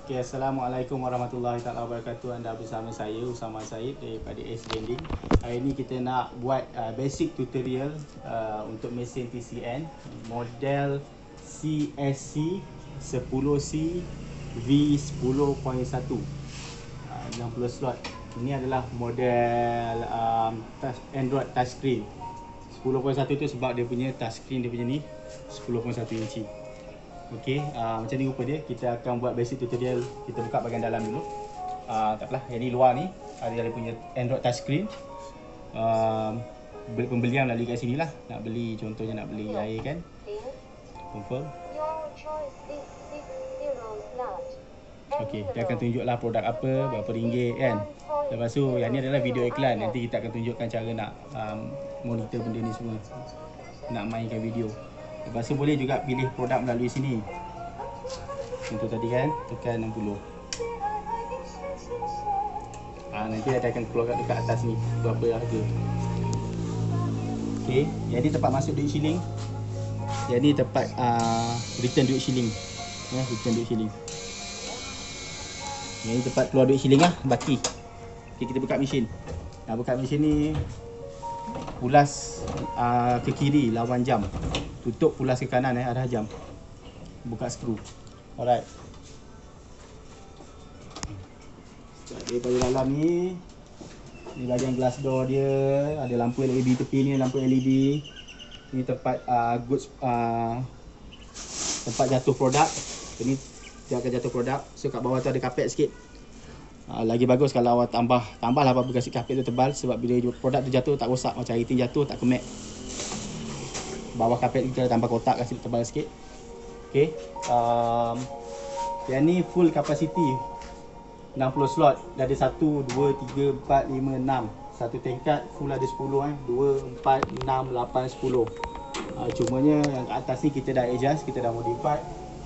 Okay, Assalamualaikum warahmatullahi wabarakatuh. Anda bersama saya Usama Said daripada Ace Branding. Hari ini kita nak buat basic tutorial untuk mesin TCN model CSC 10C V10.1 60 slot. Ini adalah model Android touchscreen 10.1 tu sebab dia punya touchscreen dia punya ni 10.1 inci. Okey, macam ni rupa dia. Kita akan buat basic tutorial. Kita buka bahagian dalam dulu. Tak apalah, yang ni luar ni ada dia punya Android touchscreen. Pembelian melalui kat sini lah. Nak beli, contohnya nak beli air kan, confirm. Okey, dia akan tunjuklah produk apa, berapa ringgit kan. Lepas tu yang ni adalah video iklan. Nanti kita akan tunjukkan cara nak monitor benda ni semua, nak mainkan video. Lepas tu boleh juga pilih produk melalui sini. Contoh tadi kan, tekan 60. Nanti dia akan keluar dekat atas ni berapa harga. Okey, yang ni tempat masuk duit shilling. Yang ni tempat return duit shilling. Return duit shilling. Yang ni tempat keluar duit shilling lah, baki. Okey, kita buka mesin. Buka mesin ni, pulas ke kiri lawan jam. Tutup pulas ke kanan arah jam. Buka skru. Alright. Daripada dalam ni bahagian glass door dia, ada lampu LED tepi ni, lampu LED. Ini tempat goods, tempat jatuh produk. Ini dia akan jatuh produk. So kat bawah tu ada kapet sikit. Lagi bagus kalau awak tambahlah apa-apa kasi kapet tu tebal, sebab bila produk tu jatuh tak rosak, macam air tin jatuh tak kemek. Bawah kapet kita tambah kotak kasi tebal sikit. Okey. Yang ni full capacity 60 slot. Dah ada 1 2 3 4 5 6. Satu tingkat full ada 10 2 4 6 8 10. Cumanya yang kat atas ni kita dah adjust, kita dah modify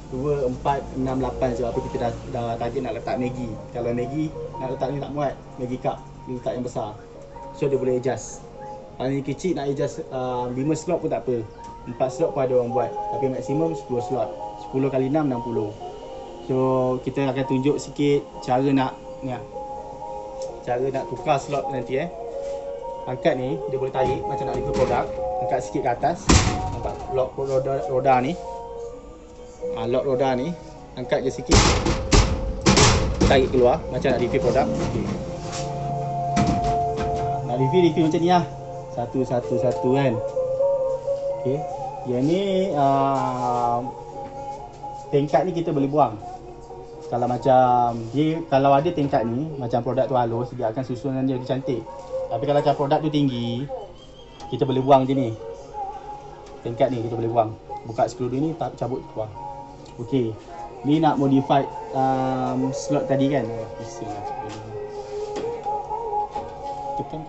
2 4 6 8 sebab apa kita dah target nak letak Maggi. Kalau Maggi nak letak ni tak muat, Maggi cup dia letak yang besar. So dia boleh adjust. Kalau ni kecil nak adjust 5 slot pun tak apa. 4 slot pun ada orang buat. Tapi maksimum 10 slot. 10 kali 6 60. So kita akan tunjuk sikit cara nak cara nak tukar slot nanti Angkat ni dia boleh tarik macam nak review produk. Angkat sikit ke atas. Nampak lock roda ni. Lock roda ni angkat je sikit. Tarik keluar macam nak review produk. Okay. Nak review macam ni lah. Satu kan. Okey. Yang ni tingkat ni kita boleh buang. Kalau macam dia, kalau ada tingkat ni macam produk tu halus, dia akan susunan dia cantik. Tapi kalau macam produk tu tinggi, kita boleh buang je ni. Tingkat ni kita boleh buang. Buka skru ni tak cabut keluar. Okey. Ni nak modify slot tadi kan. Bisinglah. Tekan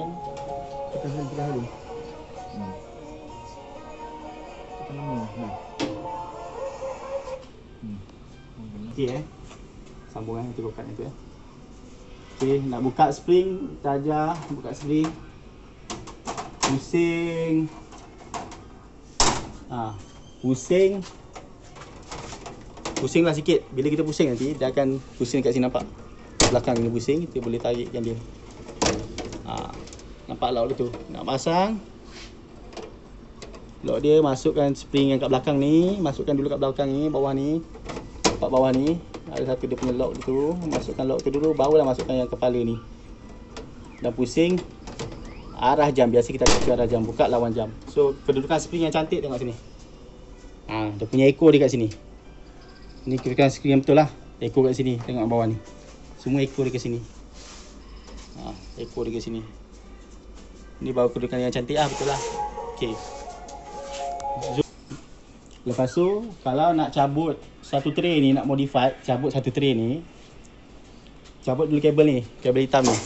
dulu. Okey sambung nanti buka itu Okey, nak buka spring, kita ajar buka spring. Pusing. Pusinglah sikit. Bila kita pusing nanti dia akan pusing kat sini, nampak? Belakang ni pusing, kita boleh tarikkan dia. Nampak lock dia tu. Nak pasang lock dia, masukkan spring yang kat belakang ni, masukkan dulu kat belakang ni, bawah ni. Nampak bawah ni ada satu dia punya lock tu, masukkan lock tu dulu, barulah masukkan yang kepala ni. Dan pusing arah jam, biasa kita akan arah jam, buka lawan jam. So kedudukan spring yang cantik, tengok sini. Dia punya echo dia kat sini. Ni kedudukan spring yang betul lah. Echo kat sini, tengok bawah ni. Semua echo dia kat sini. Echo dia kat sini. Ni baru kedudukan yang cantik lah, betul lah. Okey. Lepas tu kalau nak cabut satu tray ni, nak modify, cabut satu tray ni, cabut dulu kabel ni, kabel hitam ni.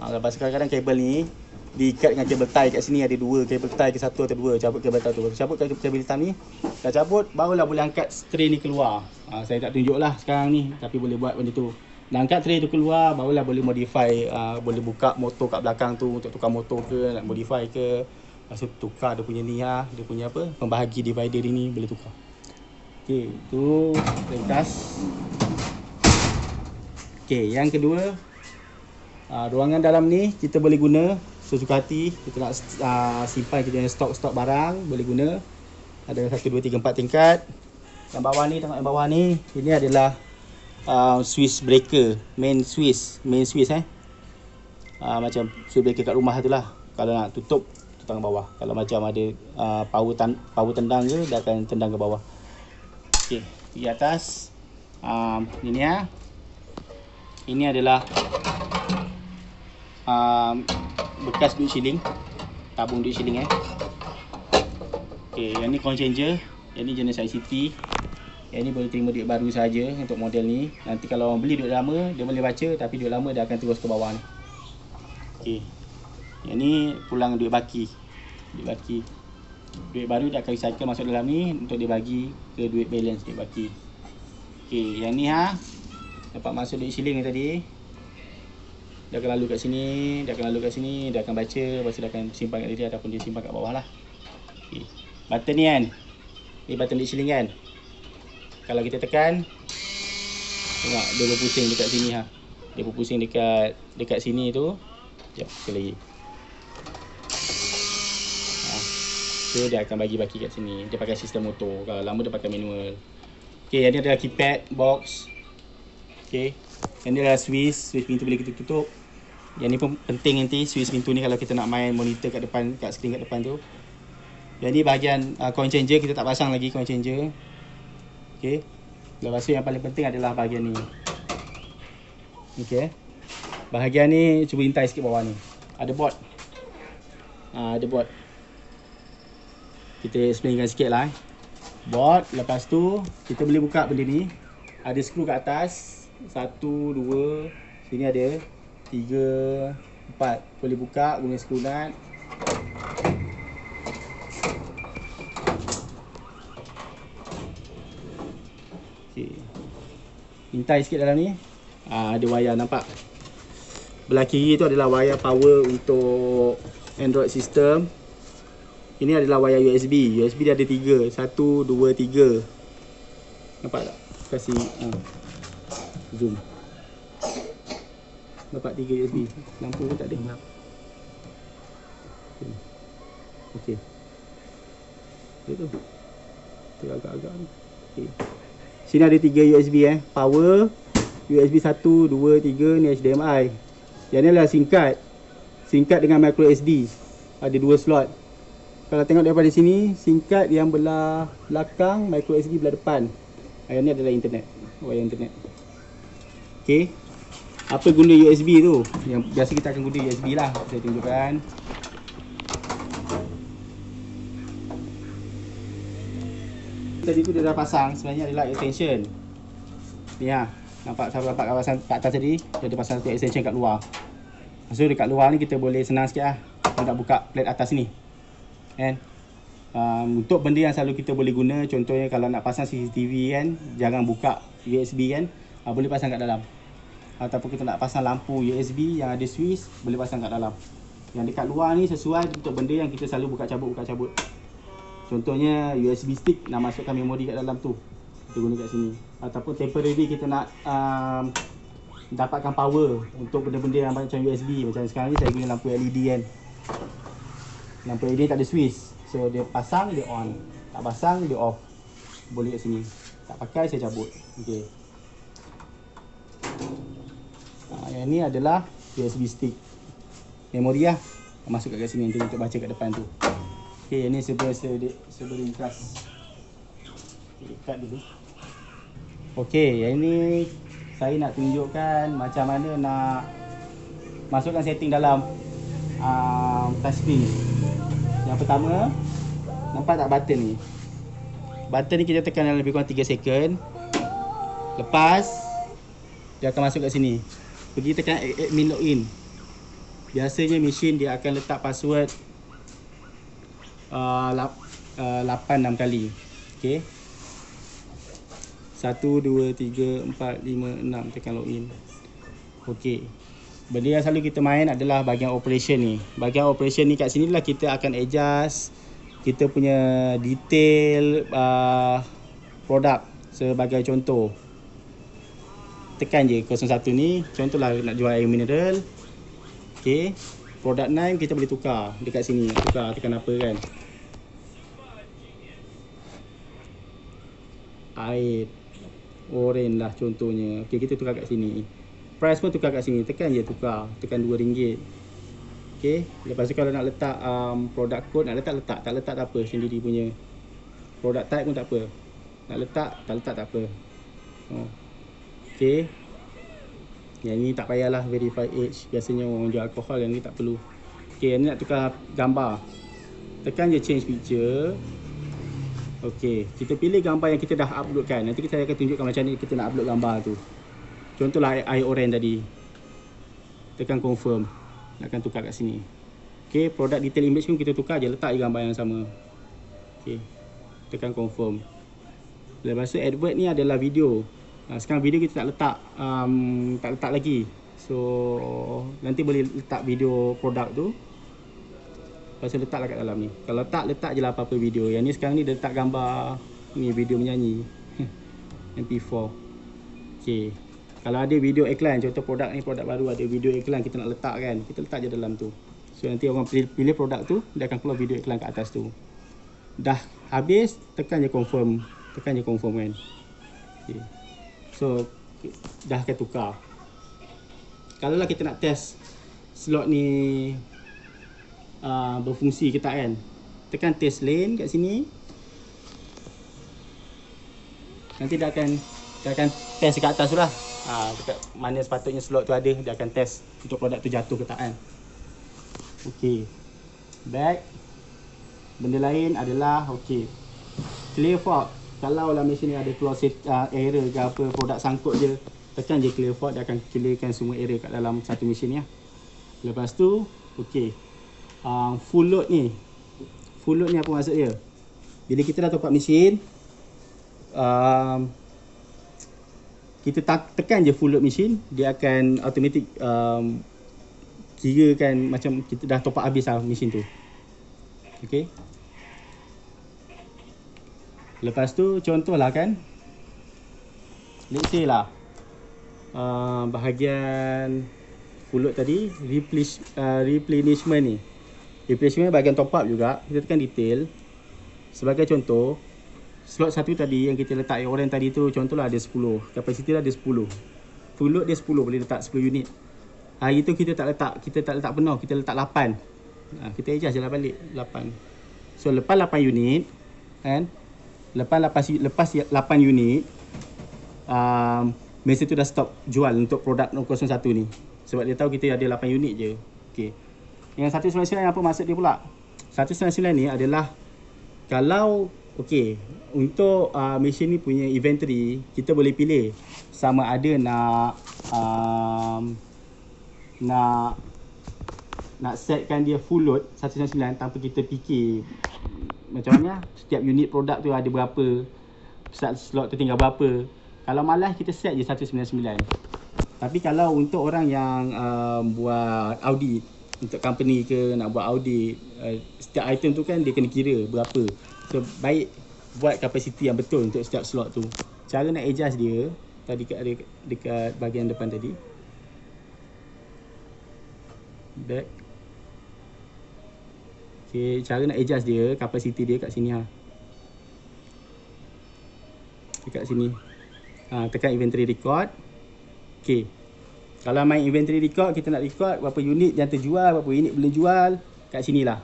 Lepas kadang-kadang kabel ni diikat dengan kabel tie kat sini, ada dua kabel tie ke satu atau dua. Cabut kabel tie tu, cabut kabel hitam ni, dah cabut, barulah boleh angkat tray ni keluar. Saya tak tunjuk lah sekarang ni, tapi boleh buat benda tu. Dah angkat tray tu keluar, barulah boleh modify, boleh buka motor kat belakang tu untuk tukar motor ke, nak modify ke. Lepas tu tukar dia punya ni dia punya apa, pembahagi divider ini boleh tukar. Okey, tu ringkas. Okey, yang kedua, ruangan dalam ni kita boleh guna sesuka hati. Kita nak simpan kita punya stok barang, boleh guna. Ada 1, 2, 3, 4 tingkat. Yang bawah ni, tengok yang bawah ni, ini adalah switch breaker, main switch macam switch breaker kat rumah tu lah. Kalau nak tutup tangan bawah. Kalau macam ada power tendang ke, dia akan tendang ke bawah. Okey, di atas ini ini adalah bekas duit shilling, tabung duit shilling Okey, yang ni coin changer, yang ni jenis ICT. Yang ni boleh terima duit baru saja untuk model ni. Nanti kalau orang beli duit lama, dia boleh baca, tapi duit lama dia akan terus ke bawah ni. Okey. Yang ni pulang duit baki. Duit baru dia akan recycle masuk dalam ni untuk dia bagi ke duit balance, duit baki. Okey, yang ni dapat masuk duit shilling ni tadi. Dia akan lalu kat sini, dia akan baca, lepas tu dia akan simpan kat dia ataupun dia simpan kat bawah lah. Okey. Button ni kan, ni button duit shilling kan. Kalau kita tekan, tengok dia berpusing dekat sini Dia berpusing dekat sini tu. Sekejap, sekali lagi. So dia akan bagi baki kat sini. Dia pakai sistem motor. Kalau lama dia pakai manual. Okey, yang ni adalah keypad box. Okey. Yang ni adalah switch pintu boleh kita tutup. Yang ni pun penting nanti, switch pintu ni kalau kita nak main monitor kat depan, kat skrin kat depan tu. Yang ni bahagian coin changer, kita tak pasang lagi coin changer. Okey. Lepas tu yang paling penting adalah bahagian ni. Okey. Bahagian ni cuba intai sikit bawah ni. Ada board. Ada board. Kita explainkan sikit lah. Board, lepas tu kita boleh buka benda ni. Ada skru kat atas. 1, 2, sini ada 3, 4. Boleh buka guna skru nut. Okey. Intai sikit dalam ni. Ada wayar, nampak? Belah kiri tu adalah wayar power untuk Android system. Ini adalah wayar USB. USB dia ada 3. 1, 2, 3. Nampak tak? Kasih zoom. Dapat 3 USB. Lampu pun tak ada. Okey. Itu. Agak-agak ni. Okey. Sini ada 3 USB Power, USB 1, 2, 3, ni HDMI. Yang ni adalah singkat dengan micro SD. Ada 2 slot. Kalau tengok daripada sini, singkat yang belah belakang, micro SD belah depan. Yang ni adalah internet, wayar internet. Okey. Apa guna USB tu? Yang biasa kita akan guna USB lah. Saya tunjukkan. Tadi tu dia dah pasang, sebenarnya adalah extension. Ni nampak kawasan kat atas tadi, dia ada pasang satu extension kat luar. So dekat luar ni kita boleh senang sikit kita nak buka plate atas ni. Kan? Untuk benda yang selalu kita boleh guna, contohnya kalau nak pasang CCTV kan, jangan buka USB kan, boleh pasang kat dalam. Ataupun kita nak pasang lampu USB yang ada switch, boleh pasang kat dalam. Yang dekat luar ni sesuai untuk benda yang kita selalu buka cabut. Contohnya USB stick, nak masukkan memori kat dalam tu, kita guna kat sini. Ataupun temporary kita nak dapatkan power untuk benda-benda yang macam USB. Macam sekarang ni saya guna lampu LED kan. Lampu LED tak ada switch. So dia pasang, dia on. Tak pasang, dia off. Boleh kat sini. Tak pakai, saya cabut. Okey. Yang ni adalah USB stick. Memori lah. Masuk kat sini nanti untuk baca kat depan tu. Okey, yang ni sebelum kelas. Cut dulu. Okey, yang ni saya nak tunjukkan macam mana nak masukkan setting dalam touchscreen ni. Yang pertama, nampak tak button ni? Button ni kita tekan dalam lebih kurang 3 second. Lepas dia akan masuk kat sini. Pergi tekan admin login. Biasanya mesin dia akan letak password 8-6 kali. Okey. 1, 2, 3, 4, 5, 6. Tekan login. Okey. Benda yang selalu kita main adalah bahagian operation ni. Bahagian operation ni kat sini lah kita akan adjust kita punya detail produk. Sebagai contoh, tekan je 01 ni. Contohlah nak jual air mineral. Okey. Product name kita boleh tukar dekat sini. Tukar tekan apa kan. Air oren lah contohnya. Okey, kita tukar kat sini. Price pun tukar kat sini. Tekan je tukar. Tekan RM2. Okey. Lepas tu kalau nak letak product code, nak letak. Tak letak tak apa. Sendiri punya. Product type pun tak apa. Nak letak, tak letak tak apa. Okey. Yang ni tak payahlah verify age. Biasanya orang jual alkohol yang ni tak perlu. Okey, ni nak tukar gambar. Tekan je change picture. Okey, kita pilih gambar yang kita dah uploadkan. Nanti saya akan tunjukkan macam ni kita nak upload gambar tu. Contohlah air oren tadi. Tekan confirm. Nak tukar kat sini. Okey, product detail image pun kita tukar je, letak je gambar yang sama. Okey. Tekan confirm. Lepas tu advert ni adalah video. Sekarang video kita tak letak lagi. So nanti boleh letak video produk tu. Lepas tu letaklah kat dalam ni. Kalau tak, letak je lah apa-apa video. Yang ni sekarang ni dia letak gambar ni video menyanyi. MP4. Okey. Kalau ada video iklan, contoh produk ni produk baru ada video iklan kita nak letak kan. Kita letak je dalam tu. So nanti orang pilih produk tu, dia akan keluar video iklan kat atas tu. Dah habis, tekan je confirm. Tekan je confirm kan. Okay. So dah akan tukar. Kalau lah kita nak test slot ni berfungsi ke tak kan, tekan test lane kat sini. Nanti dia akan test dekat atas tu lah. Dekat mana sepatutnya slot tu ada, dia akan test untuk produk tu jatuh ke tak kan. Okey. Back. Benda lain adalah okey. Clear fault. Kalau lah mesin ni ada close error ke apa, produk sangkut je, tekan je clear fault, dia akan clearkan semua error kat dalam satu mesin ni lah. Lepas tu, okey. Full load ni. Full load ni apa maksud dia? Bila kita dah top up mesin, kita tekan je full load mesin, dia akan automatic kira kan macam kita dah top up habis lah mesin tu. Okey. Lepas tu contohlah kan, let's say lah bahagian full load tadi, replenishment ni. Replenishment bahagian top up juga, kita tekan detail. Sebagai contoh, slot 1 tadi yang kita letak oren tadi tu, contohlah ada 10, kapasiti dia ada 10. Full load dia 10, boleh letak 10 unit. Hari tu kita tak letak penuh, kita letak 8. Kita adjust je lah balik 8. So lepas 8 unit kan, lepas 8 unit, mesin tu dah stop jual untuk produk 001 ni. Sebab dia tahu kita ada 8 unit je. Okey. Yang 199 apa maksud dia pula? 199 ni adalah kalau okey, untuk mesin ni punya inventory, kita boleh pilih sama ada nak setkan dia full load 199 tanpa kita fikir macam mana setiap unit produk tu ada berapa, slot tu tinggal berapa. Kalau malas kita set je 199. Tapi kalau untuk orang yang buat audit, untuk company ke nak buat audit, setiap item tu kan dia kena kira berapa. So baik buat kapasiti yang betul untuk setiap slot tu. Cara nak adjust dia tadi dekat bahagian depan tadi. Back. Okay, cara nak adjust dia, kapasiti dia kat sini ha. Dekat sini. Tekan inventory record. Okay. Kalau main inventory record, kita nak record berapa unit yang terjual, berapa unit belum jual, kat sini lah.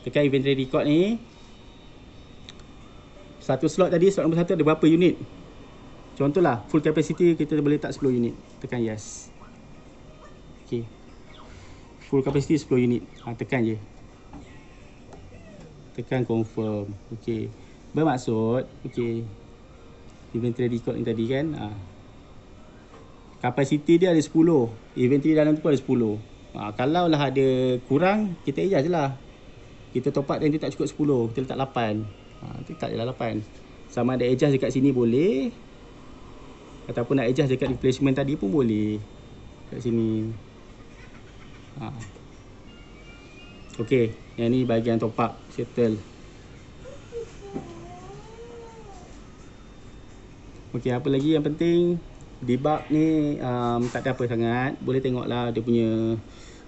Tekan inventory record ni. Satu slot tadi, slot nombor 1 ada berapa unit. Contohlah, full capacity kita boleh letak 10 unit. Tekan yes. Okay. Full capacity 10 unit. Tekan je. Tekan confirm. Okay. Bermaksud, okay, inventory record ni tadi kan, kapasiti dia ada 10. Inventory dalam tu pun ada 10. Kalau lah ada kurang, kita adjust je lah. Kita top up dan dia tak cukup 10, kita letak 8. Letak je lah 8. Sama ada adjust dekat sini boleh, ataupun nak adjust dekat replacement tadi pun boleh. Kat sini. Okey, yang ni bahagian top up, settle. Okey, apa lagi yang penting? Debug ni tak ada apa sangat. Boleh tengoklah dia punya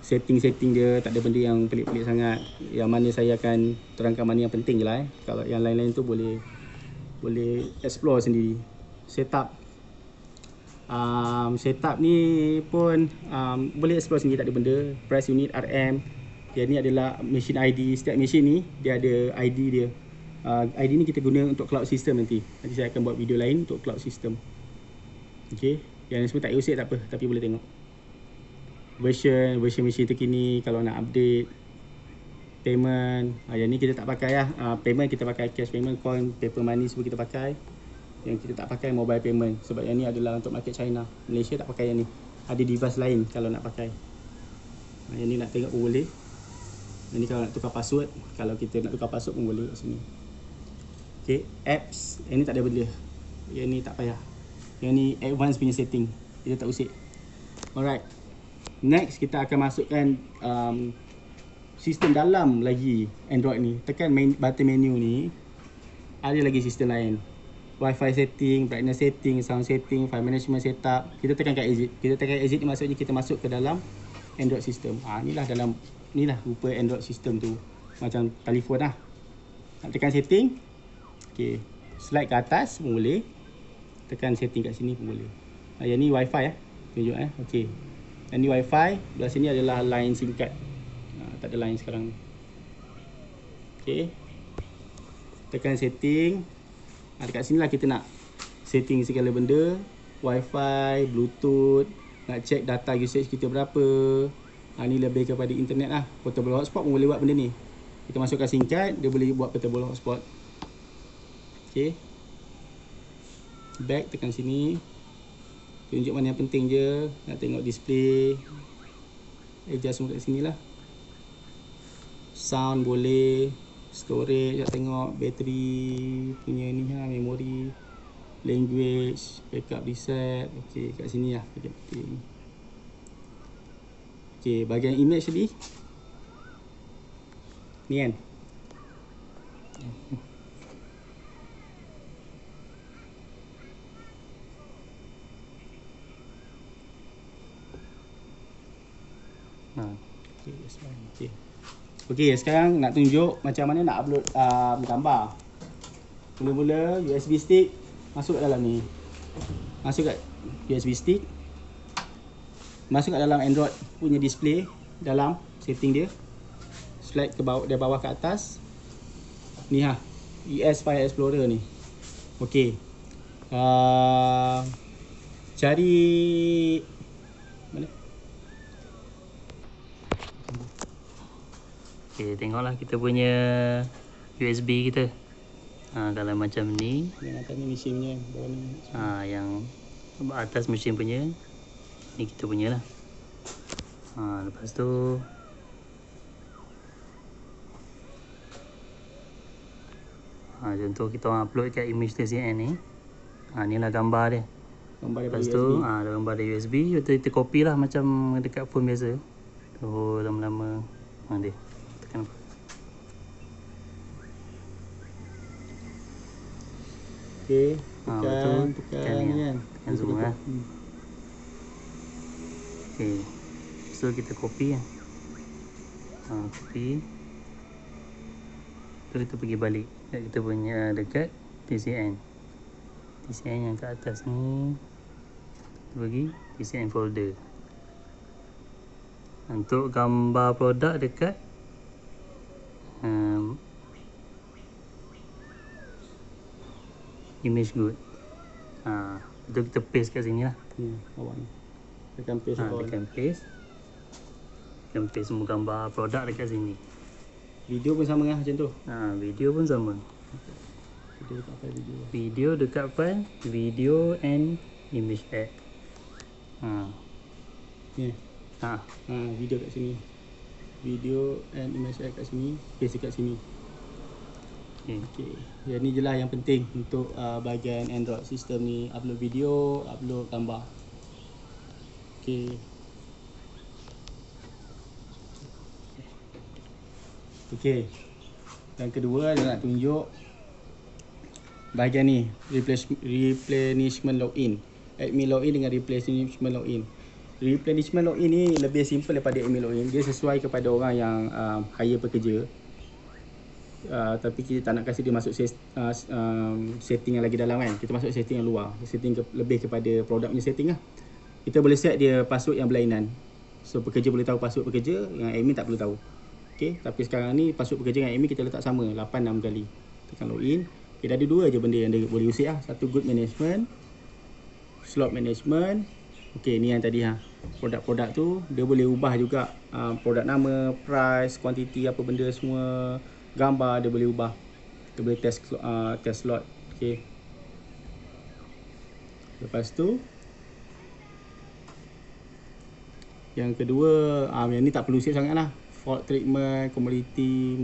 setting-setting dia, tak ada benda yang pelik-pelik sangat. Yang mana saya akan terangkan mana yang penting je lah. Kalau yang lain-lain tu boleh explore sendiri. Setup ni pun boleh explore sendiri, tak ada benda. Press unit RM. Yang ni adalah machine ID. Setiap machine ni dia ada ID dia. ID ni kita guna untuk cloud system nanti. Nanti saya akan buat video lain untuk cloud system. Okay, yang semua tak payah usik tak apa, tapi boleh tengok version machine terkini. Kalau nak update payment, yang ni kita tak pakai lah. Payment kita pakai cash payment, coin, paper money semua kita pakai. Yang kita tak pakai mobile payment, sebab yang ni adalah untuk market China. Malaysia tak pakai yang ni. Ada device lain kalau nak pakai. Yang ni nak tengok pun boleh. Yang ni kalau nak tukar password, kalau kita nak tukar password pun boleh kat sini. Okay, apps, yang ni tak ada benda. Yang ni tak payah. Yang ni advance punya setting, kita tak usik. Alright, next kita akan masukkan sistem dalam lagi Android ni. Tekan button menu ni, ada lagi sistem lain. Wi-Fi setting, brightness setting, sound setting, file management setup. Kita tekan kat exit. Kita tekan exit ni maksudnya kita masuk ke dalam Android system. Inilah rupa Android system tu. Macam telefon lah. Nak tekan setting, okay, slide ke atas pun boleh. Tekan setting kat sini pun boleh. Yang ni wifi tunjuk okey. Yang ni wifi, belah sini adalah line SIM card. Tak ada line sekarang ni. Okey. Tekan setting. Dekat sini lah kita nak setting segala benda, wifi, bluetooth, nak check data usage kita berapa. Ni lebih kepada internet lah. Portable hotspot pun boleh buat benda ni. Kita masukkan SIM card, dia boleh buat portable hotspot. Okey. Back, tekan sini, tunjuk mana yang penting je. Nak tengok display, adjust semua kat sini lah. Sound boleh, storage nak tengok, bateri punya ni memori, language, backup reset. Ok, kat sini lah penting. Ok, bahagian image tadi ni kan. Okay, sekarang nak tunjuk macam mana nak upload gambar. Mula-mula USB stick masuk kat dalam ni. Masuk kat USB stick. Masuk kat dalam Android punya display, dalam setting dia. Slide ke bawah, dari bawah ke atas. Ni ES File Explorer ni. Okey. Cari mana? Okay, tengoklah kita punya USB kita. Kalau macam ni, yang atas ni mesin punya, bawah ni. Yang atas mesin punya, ni kita punya lah. Lepas tu contoh kita orang upload kat image TCN ni. Ni lah gambar dia. Lepas tu ada gambar dari USB. Kita copy lah macam dekat phone biasa. Tu lama-lama dia tekan. Okay, tekan ni kan. Tekan zoom lah. Okay, so kita copy kan. Copy. Tu kita pergi balik kita punya dekat TCN yang kat atas ni. Kita pergi TCN folder. Untuk gambar produk dekat image good. Itu kita paste kat sini lah. Bawah ni. Tekan paste. Tekan paste. Tekan paste semua gambar produk dekat sini. Video pun sama macam tu. Video pun sama. Video dekat file video and image add. Ni. Video kat sini. Video and image add kat sini, paste kat sini. Okey. Yang ni je lah yang penting untuk bahagian Android system ni, upload video, upload gambar. Okey. Okey. Yang kedua dia nak tunjuk bahagian ni, replenishment login. admin login dengan replenishment login. Replenishment login ni lebih simple daripada admin login. Dia sesuai kepada orang yang hire pekerja. Tapi kita tak nak kasi dia masuk setting yang lagi dalam kan. Kita masuk setting yang luar. Setting lebih kepada produk punya setting lah. Kita boleh set dia password yang berlainan. So pekerja boleh tahu password pekerja, yang admin tak perlu tahu. Okay, tapi sekarang ni password pekerja dengan admin kita letak sama, 86 kali. Tekan login. Okay, ada dua je benda yang dia boleh usik lah. Satu good management, slot management. Okay, ni yang tadi produk-produk tu dia boleh ubah juga, produk nama, price, quantity, apa benda semua, gambar dia boleh ubah. Dia boleh test slot. Okay. Lepas tu yang kedua, yang ni tak perlu save sangat lah. Fault treatment, commodity,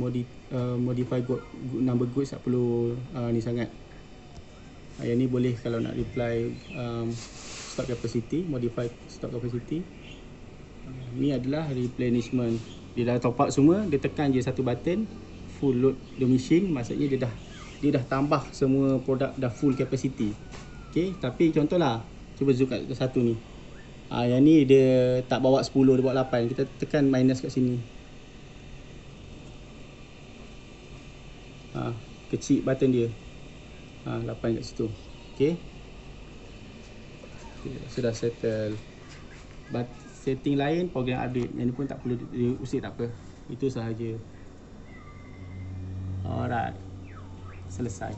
modify good number goods tak perlu ni sangat. Yang ni boleh kalau nak reply stock capacity, modify stock capacity. Ni adalah replenishment. Dia dah top up semua, dia tekan je satu button, full load the machine, maksudnya dia dah tambah semua produk dah full capacity. Okay, tapi contohlah, cuba zoom kat satu ni. Yang ni dia tak bawa 10, dia bawa 8. Kita tekan minus kat sini. Kecil button dia. 8 kat situ. Okay. Sudah settle. Setting lain program update. Yang ni pun tak perlu diusik, tak apa. Itu sahaja. Alright. Selesai.